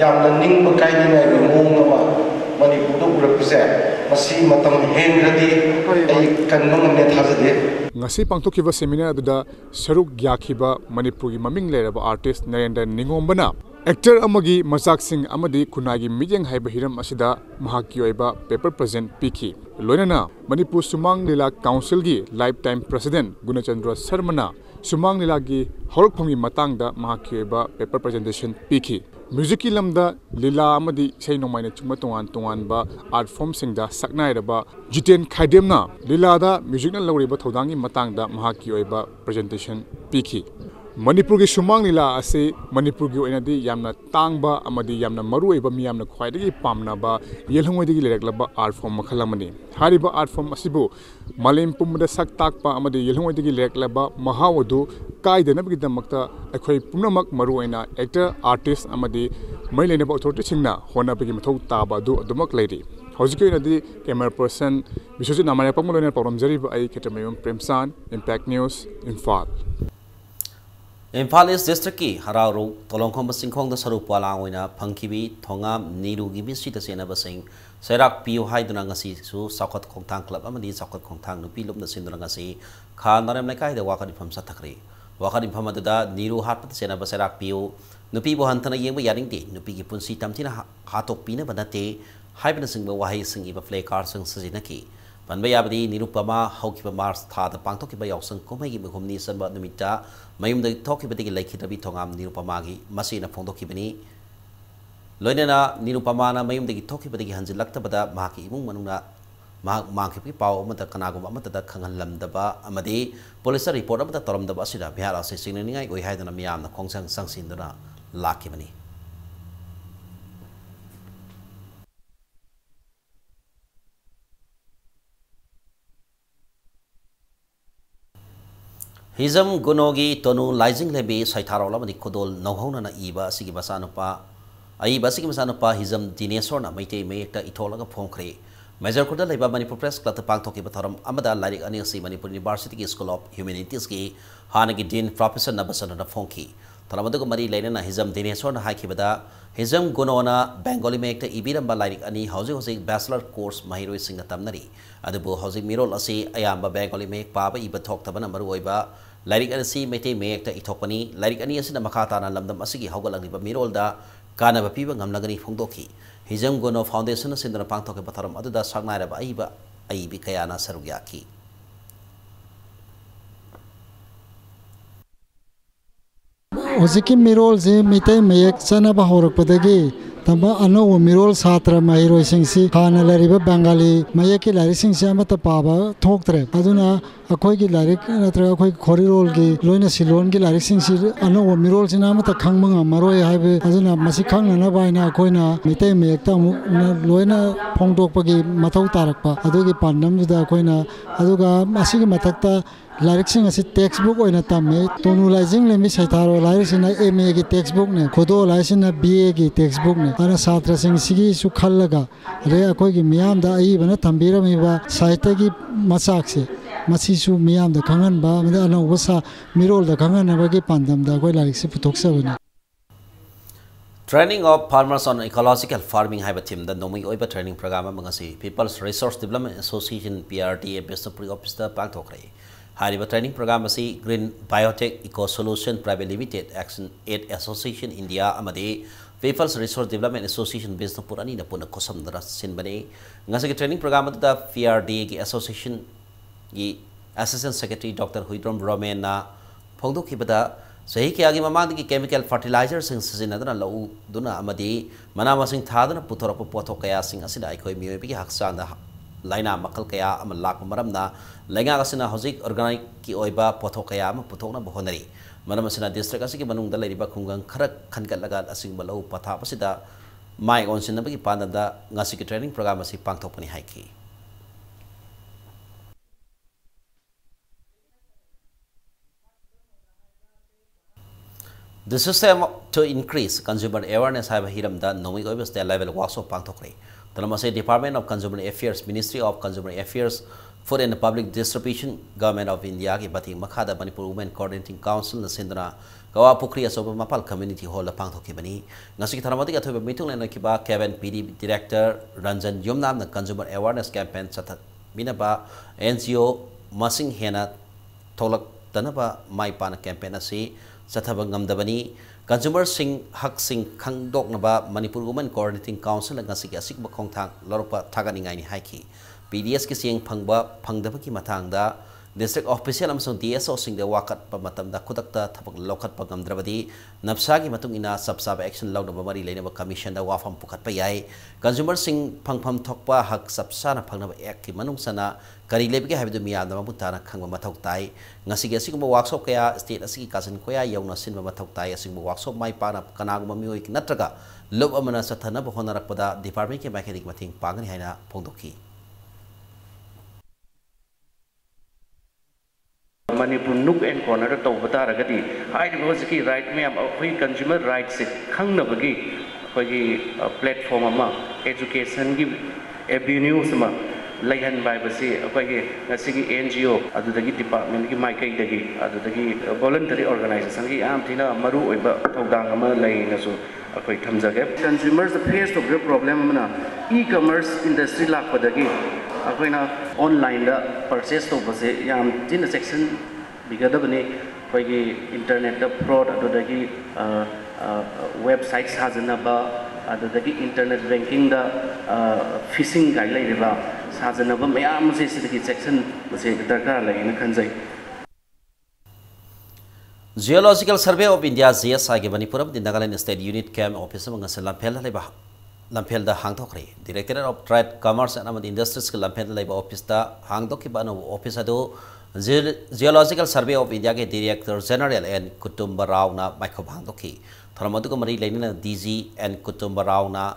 S13: yamna ningba kaini nai bi mongama Manipur do urapse masi matam hengradi ai kannung ne thajade
S12: ngasi pangthokiba seminar aduda saruk gyakhiba Manipur gi maming leraba artist Narendra Ningombana actor amagi masak sing amadi kunagi mijeng haiba hiram asida mahaki oiba paper present pikhi loinana Manipur Sumang Lila Council gi lifetime president Gunachandra Sharmana Sumang Lila gi horokphongi matangda mahaki oiba paper presentation pikhi music lamda lila amadi sei nomaina chungma tongan ba art form singda saknairaba Jiten Khaidemna lila da music na lawriba thodangi matangda mahaki oiba presentation pikhi Manipur gi Sumang Lila ase Manipur gi oinadi yamna tangba amadi yamna maru oiba miyamna khwaidagi pamna ba yelhongwadi gi lereklaba art form makhalamani hariba art form asibu malem pumda sak takpa amadi yelhongwadi gi lereklaba mahawadu kaidanabi damakta akhoi pumnamak maru oina actor artist amadi mailena ba authority singna honabagi mathau taba du adumak leiri hojiki oinadi camera person bishoji namare pamulona programjari ba ai ketamayum Premsan Impact News Imphal
S1: Imphal East District ki Hararu Tolongkhom Singkhong da saru palang oina phangkibi thongam niru gi bisi ta sena basing serak piu haiduna ngasi su sakot khongthang club amadi sakot khongthang nupi lumna sindra ngasi kha narem lekai da wakani pham sathakri wakani pham da niru hat sena ba serak piu nupi bo hantana yengba yaringti nupi gi punsi tamthina hatok pina banate haibna singba wahai singi ba play card sing sajinaki Panba yabadi nirupama haukiba mars tha da pangthokiba yausang komai gi bhumni sanba numita mayum da thokiba digi laikhidabi thongam nirupama gi masina phongdokibani loinana nirupama na mayum digi thokiba digi hanjilaktabada mahaki imung manuna mahaki paw amata kanagum amata da khangalamdaba amadi police report amata taramdaba asida bihar ase singningai oi haidana miyamna khongsang sangsinduna lakibani Hizam Gunogi Tonu Lizing Lebi Saitaro Lamadi Kodol Nohona Iba Sigi Basanupa Aiba Sigi Basanupa Hizam Dinesona Maite Mayta Itolaga Ponkre Major Kuda Leba Manipur Press Club Pangtoki Bataram Amada Larik Anisi Manipur University School of Humanities Ki Hanagi Dean Professor Nabasana Fonki Talamadu Mari Lena Hizam Dinesona Hakibada Hizam Gunona Bengali Makta Ibiramba Larik Ani Housing Hosing Bachelor Course Mahiro Singatamnari Adabu Housing Mirol Asi Ayamba Bengali Make Papa Iba Talk Tabana Maruiba Larik Anisi Mete Makta Itopani Larik Aniasina Makatana Lamdam Asigi Hogalaniba Mirolda Kana Piba Gamlagani Fondoki Hizam Guno Foundation Sindra Pangtoki Bataram Aduda Sagnara Aiba Aibi Kayana Sarugyaki
S14: Hoziki mirol je mitai mayek chana ba horak padagi tamba ano mirol satra mahiro singsi khana lariba bengali mayeki lari singsi amata paba thoktre aduna akhoi gi lari natra akhoi khori rol gi loina silon gi lari singsi ano mirol sina amata khangmang maroi haibe aduna masi khangna na baina akhoina mitai mayek ta mu loina phongdok pagi mathau tarakpa adugi pandam juda akhoina aduga masigi mathakta Lyrics sing as textbook or in a tame, tonalizing lemi saitaro, lyrics in a MA textbook, ne, Kodo lies in a BA textbook, and a Satra sing Sigi Sukalaga, Rea Kogi Miam da even a Tambira Miva, Saitagi Masaksi, Masisu Miam the Kangan Ba, and Wasa Mirol the Kangan Navagi Pandam, the lyrics Putoxa.
S1: Training of farmers on ecological farming Habitim, the Nomi Oiba training program among People's Resource Development Association PRD, Best Officer Pantokre. Hariba training program asi Green Biotech Eco Solution Private Limited Action Aid Association India amadi People's Resource Development Association Business Purani na puna kosam dara sinbani ngasi training program ata PRD ki association ki Assistant Secretary Dr. Huidrom Romain na फोंदोखिबदा सही कयागी ममांगी chemical fertiliser सिंग सिजिनदना लौ दुना अमदी मना मसिंग थादना पुथोरप पोथो कया सिंग असिदा अखोय मियोबिगी हक्सांदा लाइना मखल कया अम लाक मरमना लैंगा असिना हौजिक organic की ओइबा पोथो कया अम पुथोकना बहोनरी मनम असिना डिस्ट्रिक्ट असिगी मनुंगदा लेरिबा खुंगंग खरक खनगलगा असिंग बलौ पथापसिदा माइ ओनसिनबगी पानदा ngasi ट्रेनिंग प्रोग्राम असि पांगथोकपनि हाइकी The system to increase consumer awareness have hiram da nomi oibas state level workshop pangthokre. Talamase Department of Consumer Affairs, Ministry of Consumer Affairs, Food and Public Distribution, Government of India ki bating makhada Manipur Women Coordinating Council na sindana kawa pukri asoba mapal community hall la pangthoki bani. Ngasi ki tharamati ka thoba mitung le nakiba Kevin PD Director Ranjan Yumnam na Consumer Awareness Campaign sathat binaba NGO masing hena tholak tanaba mai pana campaign asi Sathabang Gamdabani, Consumer Sing Hak Sing Kangdok Naba, Manipur Women Coordinating Council, and Gasik Asik Bakong Tang, Loropa Taganing Haiki. PDS Kising Pangba, Pangdabaki Matanga, District Official Amson DSO Sing the Wakat Pamatam, the Kutakta, Tapak Lokat Pagam Dravadi, Napsagi Matungina, Sub Action Log of Bamari Lane Commission, the Wafam Pukat Payai, Consumer Sing Pangpam Tokpa, Hak Sapsana Pangaba Eki Manungsana, Kari Lebke have the Mia, the Mabutana Kanga Matoktai, Nasiki Sigma Workshop Kaya, State Asiki Cousin Koya, Yona Sinma Matoktai, Sigma Workshop, my pana, Kanagama Muik Nataga, Lob Amana Satana, Honarapada, Department of Mechanic Mating, Pangana, Pondoki.
S15: Manipur Nook and Corner to Bataragati, I was a key right me up consumer rights, Kangnabagi, platform, education, give avenues, Layan by Basi, Sigi NGO, Adudagi Department, Mike Dagi, Adudagi voluntary organization, Amtina, Maru, Ogangama, Layan, so consumers face the real problem. E-commerce industry lack Padagi. Online purchase to base yam tin section bigadabani koigi internet fraud adodagi websites hajanaba adodagi internet banking da phishing gai laiba sajanaba mayam se sidiki section se darkar laina khanjai.
S1: Geological Survey of India GSI ke Manipuram di Nagaland State Unit Camp Office mangasal lampel laiba Lampel da Hangtokre, Director of Trade, Commerce and Industries Lampel Labor Office da Hangtoki Bano Office Ado Geological Survey of India ke Director General and Kutumba Rao na Michael Hangtoki. Tharamatuka Mari Lenina DG and Kutumba Rao na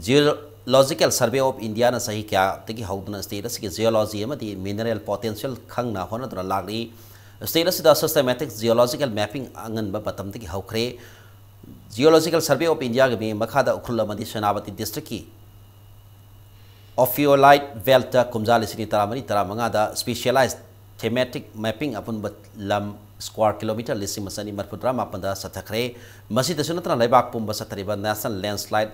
S1: Geological Survey of India na sahi kya teki hauduna status ke geology amadi mineral potential khang na hona dra lagri status da systematic geological mapping angan ba batam teki haukre Geological Survey of India ke Makhada Ukhula Madi Shanavati District ki Ophiolite Velta Kumjali Sini Taramani Taramangada specialized thematic mapping upon but lam square kilometer listing masani marpudra mapanda sathakre masida sunatra laibak pumba satariba national landslide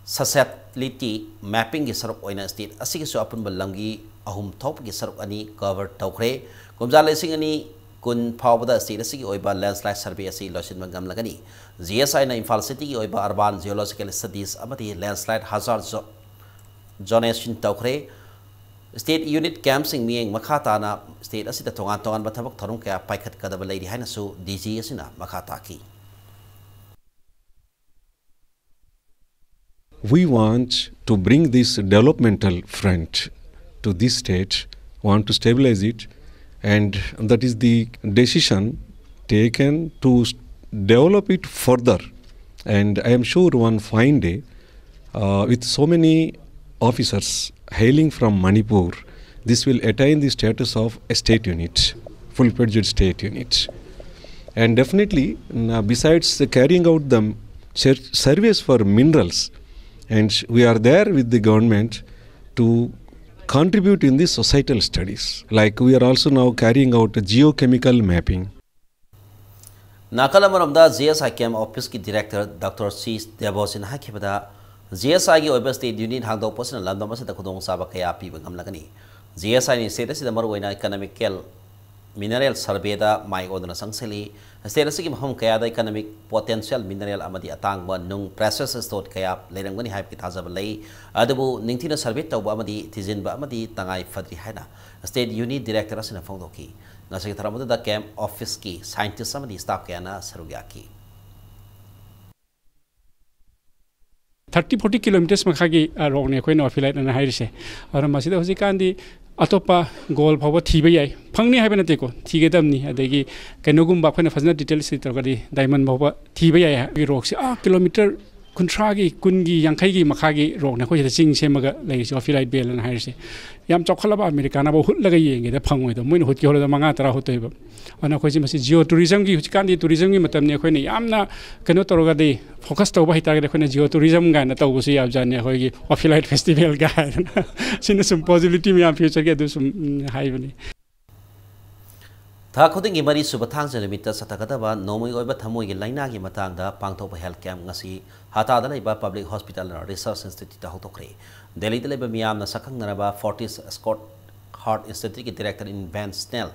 S1: susceptibility mapping ki saruk oina state asigi su upon balangi ahum thop ki saruk ani cover tawkre Kumjali Sing ani kun phawbada state asigi oiba landslide survey asi losin magam lagani GSI na Imphal City ki oiba urban geological studies amati landslide hazard zonation tawkre State Unit Camp Sing Mieng Makhata na state asida tongan bathabak tharung kaya paikhat kadaba lady haina su DG asina Makhata ki.
S16: We want to bring this developmental front to this state, want to stabilize it, and that is the decision taken to develop it further. And I am sure one fine day, with so many officers hailing from Manipur, this will attain the status of a state unit, full-fledged state unit. And definitely, besides carrying out the surveys for minerals, and we are there with the government to contribute in the societal studies. Like we are also now carrying out geochemical mapping.
S1: Nakalamarumda GSI Camp Office ki Director Dr. C. Debosin Hakibada GSI ki Oiba State Unit Hangdo Person London Masa Kudong Saba Kaya Piba Gamlagani. GSI ni status the Marwina economical mineral survey da Mai Odana Sangseli, status ki Mahom Kaya the economic potential mineral Amadi Atangwa Nung precious stored Kaya Lerangani Hype Kitazabale, Adabu Nintina Survey Tawamadi Tizinba Amadi Tangai Fadri Hana, State Unit Director Asina Fondoki. ngasi tharamud da camp office ki scientist samadi staff kana sarugyaki
S17: 30-40 kilometers makagi rong ne khoi no filait na hai rise aur masida hoji kandi atopa goal phawa thiba yai phangni haiba nate ko thige damni adegi kenogum ba khoi na fazna details torgadi diamond phawa thiba yai gi rock se kilometer kuntragi kungi yankhai gi makhagi rong na khoi da ching semaga lei so filait bel na hai rise yam chokhalaba americana ba hutlaga yenge da phangoi da moin hut ki hola manga tara hotoiba ana khoi masi geo tourism gi kandi tourism gi matam ne khoi ne yamna keno torgadi focus to ba hita ga khoi na geo tourism ga na tawbu su yab jane khoi gi offline festival ga sin sum possibility mi am future ge du sum hai bani
S1: tha khuding gi mari subathang jelimita satakadaba nomoi oiba thamoi gi laina gi matang da pangthok health camp ngasi hata da leiba public hospital and research institute da hotokre delhi da leiba miam na sakhang naraba Fortis Scott Heart Institute ki director in Van Snell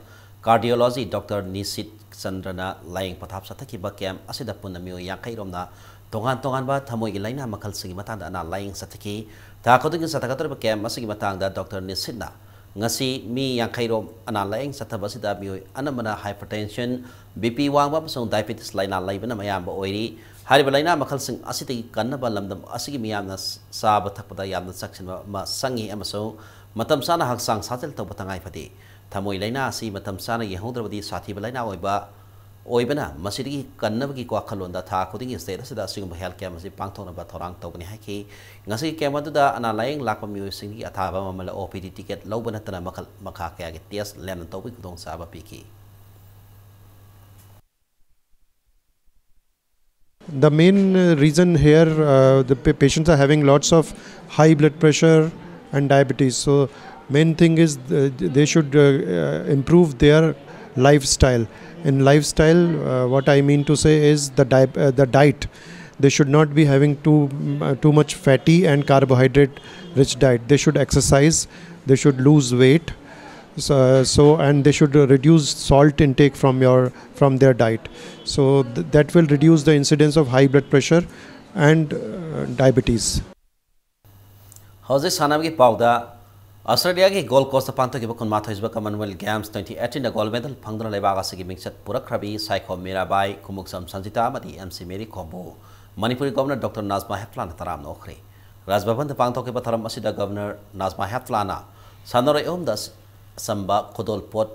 S1: cardiology Dr. Nisit Chandrana laying pathap sathaki ba camp asida punna mi yankai romna tongan ba thamoi gi laina makhal sigi matang da ana laying sathaki tha khuding gi satakator ba camp asigi matang da Dr. Nisit na ngasi mi yankai rom ana laying sathaba sida mi anamana hypertension BP wangba song diabetes laina laibana mayam ba oiri hariba laina makhal sing asiti kannaba lamdam asigi miyamna saba thakpada yamna saksin ma sangi amaso matam sana haksang satel to batangai phati thamoi laina asi matam sana yehodrabadi sathi laina oibana masidi kannabagi ko khalonda tha khuding state asida singum health care masi pangthona ba thorang tawni haki ngasi kemadu da ana laying lakpa mi singi athaba mamala OPD ticket lobana tana makhal makha kya ge test len tawbi kudong saba piki
S18: The main reason here, the patients are having lots of high blood pressure and diabetes. So, main thing is they should improve their lifestyle. In lifestyle, what I mean to say is the diet. They should not be having too much fatty and carbohydrate-rich diet. They should exercise. They should lose weight. And they should reduce salt intake from their diet. So that will reduce the incidence of high blood pressure and diabetes.
S1: How's Sanamgi Pauda Australia ki Gold Coast Panto Kibakun Mathis Commonwealth Games 2018 the gold medal Pangdra Lebagasigi Mixed Purakrabi Saiko Mirabai Kumuksam Sanjita Mati MC Mary Kombo Manipuri Governor Dr. Nazma Heflana Taram Nokri Rasbaban the Panto Kibataram Asida Governor Nazma Heflana Sanore Omdas Samba Kodol Pot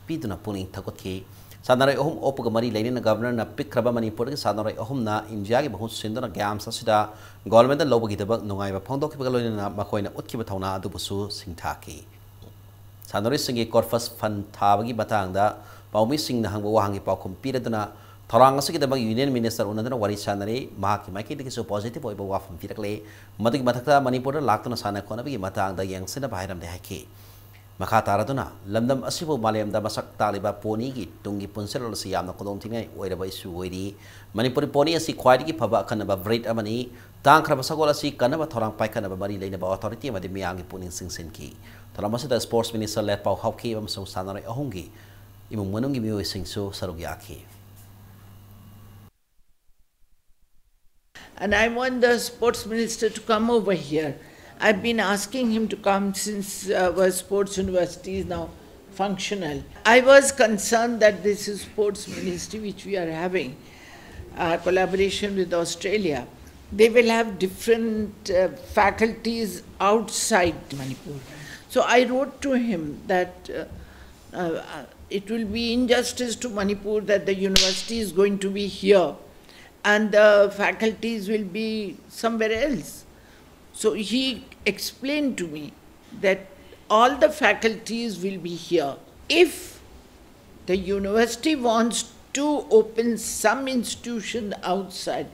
S1: Piduna Puning Takotki Sanare Ohum Opogamari Lane Governor na Pikraba Manipur Sanore Ohum na Injagi Bahus Sindona Gam Sasida Government and Lobagitaba Nungaiva Pondo Kibalina Makoina Utkibatona Dubusu Singtaki Sanore Singi Corfus Fan Tabagi Batanga Paumi Sing the Hango Hangi Paukum Piradana Torangasi the Union Minister Unadana Wari Sanare Maki Maki so positive over Wafam Tirakle Matik Mataka Manipur Lakana Sana Konabi Matang the Yang Sina Bairam de Haki Makataraduna, Lamdam Asibo Maliam da Masak Taliba Pony, Tungi Punsel Siam Kodontina, wherever is Wadi, Manipuri Pony as he quietly Pava Kanaba Bread Amani, Tankrabasagola si Kanaba Torang Paikanaba Mari Lane about authority, but the Miangi Puning Sing Sinki. Toramasa Sports Minister let Pau Hockey, so Sanare Ohungi, even Munungi Mu sing so Sarugyaki.
S19: And I want the sports minister to come over here. I've been asking him to come since our sports university is now functional. I was concerned that this is sports ministry which we are having, collaboration with Australia. They will have different faculties outside Manipur. So I wrote to him that it will be injustice to Manipur that the university is going to be here and the faculties will be somewhere else. So he explained to me that all the faculties will be here. If the university wants to open some institution outside.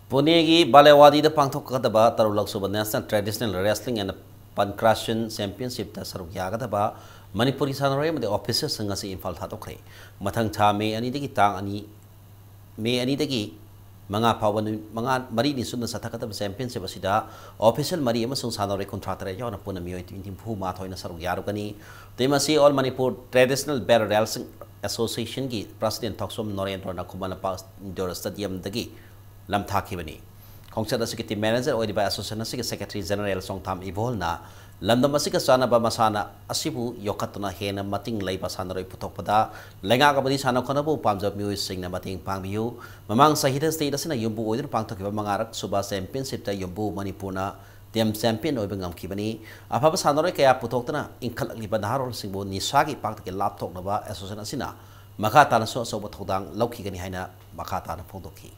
S1: Punegi Balewadi the Pangtokataba, Tarulaksuba National Traditional Wrestling and Pancration Championship, the Sarukyagataba, Manipuri Sanarem, the officers and Ngasi in Faltatokre. Matang Tame, Anidiki Tang, May Anidaki. Mga pawan mga marini sunod sa takatang championship asida official mari amasung sanore contractor yon na puna miyo itim phuma thoy na sarugyaro kani temasi all Manipur Traditional Bear Wrestling Association ki president Thoksom Norendra na kumana pa indoor stadium dagi lamthaki bani khongchada security manager oi ba association secretary general Songtham Ibol na London Masika Sana Bamasana, Asibu, Yokatuna Hena, Mating Leba Sanoi Putopada, Langabadi Sana Konabu, Palms of Music, Sing Namating Pangbiu, Mamang Sahita State as in a Yumbu, Oil Pangtok Mangarak, Subas and Pinsip, Yumbu, Manipuna, Dem Champion, Obingam Kibani, a Papa Sanorica Putokana, in Kalibadaro, Simbo, Nisagi, Pangtok, Laptop Nova, Association, Makata, so Sobotodang, Loki Ganihana, Makata, Pondoki.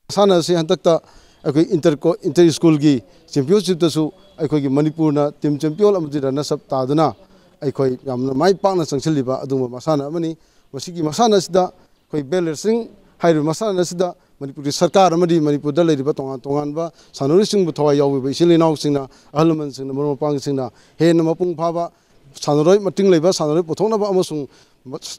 S10: Sana si hantakta akoi inter school gi championship ta su akoi gi Manipur na team champion amji na sab ta duna akoi yamna mai pak na sangchiliba aduma masana amani masigi masana sida koi balancing hairu masana sida Manipur sarkar amadi Manipur da leiriba tongan ba sanuri sing bu thawai yawi ba isili naw singna ahalman singna moro pang singna he na mapung phaba sanuroi mating leiba sanuroi pothona ba amasung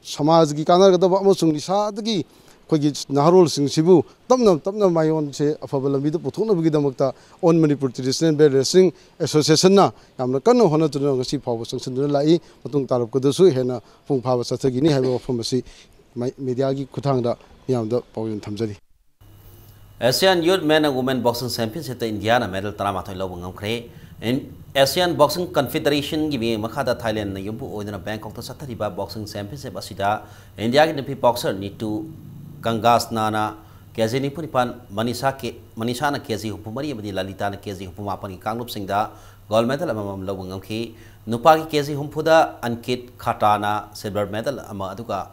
S10: samaj gi kanar ga ba amasung nisa dagi कोई नारोल सिंह सिबु तमना मायोन से अफबल लंबी तो पुथुना बगी दमकता on Manipur traditional belt wrestling association ना यामना कन्न होना तुना गसी फाव संगसन लाई मतुंग तारब कदसु हेना फुंग फाव सथगिनी हाइबो फमसी मीडिया की खुथांगदा यामदा पावन थमजरी
S1: Asian Youth Men and Women Boxing Championship India na medal taramatoi lobong ngamkre Asian Boxing Confederation gibi makhada Thailand na yumbu oidna Bangkok ta sathariba boxing championship asida India ki napi boxer need to Gangas Nana, Kazini Punipan, Manisha na Kazi Hupumari, Lalita na Kazi Hupumapani, Kanglup Singda, gold medal among Lawangaki, Nupagi Kazi Humpuda, Ankit Katana, silver medal Amaduka,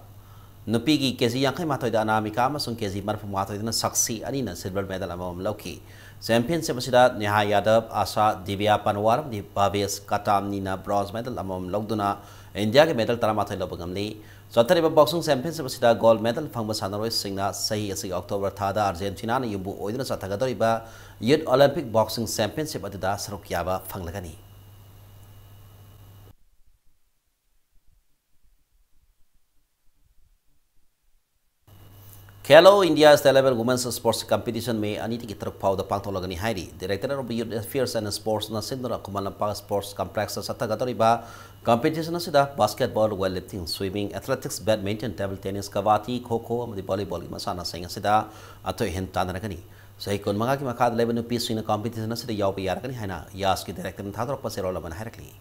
S1: Nupigi Kazi Yankai Matoida Namika, Sun Kazi Marfumato in a Saksi, Anina, silver medal among Loki. Champion Sebasida, Neha Yadav, Asa, Divya Panwar, the Babias, Katam Nina, bronze medal among Logduna, India medal Taramata Lobangamli. Sotariba Boxing Championship sida gold medal fangba sanaroi singna sahi asi October thada Argentina na yumbu oidna satagadoriba Youth Olympic Boxing Championship adida saruk yaba fanglagani. Khelo India State Level Women's Sports Competition में अनिति की तरफ पाव the पांतो लगनी हाइरी Director of Youth Affairs and Sports na Sindra Kumalapa Sports Complex satagatoriba competition sida basketball, weightlifting, swimming, athletics, badminton, table tennis, kawati, kho-kho, amadi volleyball masana sing sida ato hin tanaragani. Sahi kun mga ki makad level no piece in competition sida yaw yaragani haina yas ki director thadrok pasero laban harakli.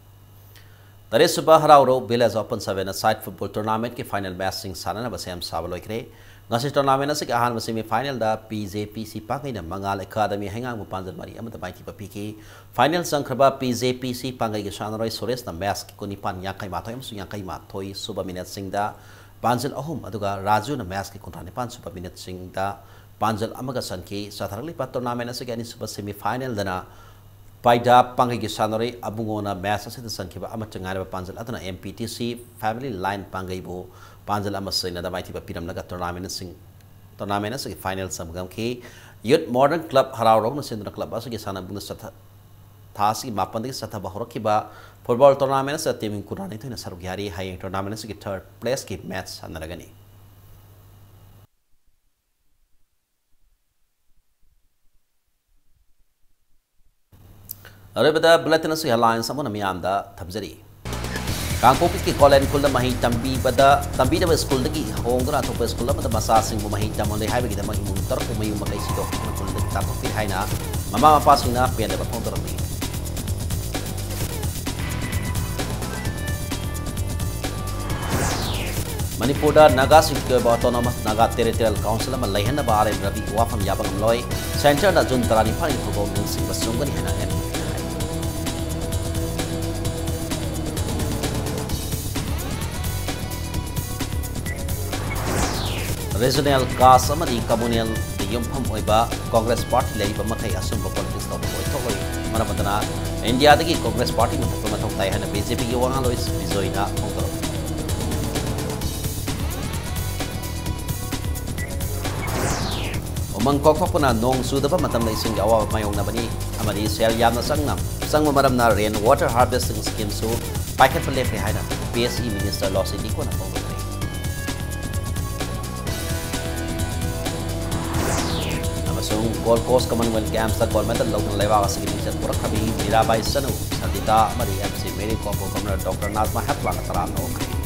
S1: Tare subah harauro Village Open 7 side football tournament ki final match sing sana na basem sabaloikre. Ngasi tournament na ahan semi final da PJPC Pangai na Mangal Academy hengang mo panjat mari amata baiti papiki final sangkraba PJPC Pangai ke Shanroy Sores na match ki kunipan yakai matoy amsu yakai matoy suba minute singda panjal ahum aduga Raju na match ki kunranipan suba minute singda panjal amaga sanki satharali pat tournament na ani suba semi final dana Paida Pangai ke Shanroy abungona match sa sankiba amata ngara panjal atana MPTC family line Pangai bo Panjal Amasina the mighty Piram Naga tournament final Samgam K. Youth Modern Club Hararo Sindra Club Asana Bunasata Tasi Mapandi Sata Bahorokiba football tournaments at Team Kurani to Sarugari high tournaments get third place keep match and Nagani. Arabada Blatanasi Alliance Amona Mianda Tabzari. Kangkopis ki college kulda mahi tambi da school dagi hongra to school da masa sing mahi tamon hai bagi da mahi muntar ko mayu makai sido kulda ta to fi haina mama pa sina pe da phone tor mi Manipur da Naga State Autonomous Naga Territorial Council ma laihan ba are rabi wafam yabang loi center da jun tarani phani ko min sing basungani hana Regional Gas amadi communal the Yumpham Oiba Congress Party Lay Bamakai Asumba politics of Oitoi Manamatana India the Congress Party Matamatong Taihan BJP Yuangalois Bizoina Hongkong. Umang Kokopuna Nong Sudapa Matam Sing Awa Mayong Nabani Amadi Sel Yamna Sangnam Sang Maram na rain water harvesting scheme so Packet Palefi Haina PSE Minister Lossi Dikona Pongo. Gold Coast Commonwealth Games at Gold Medal Local Leva Significant Purakabi, Mirabai Sanu, Sadita, Marie MC, Mary Copo, Dr. Nazma Hatwan, Tarano.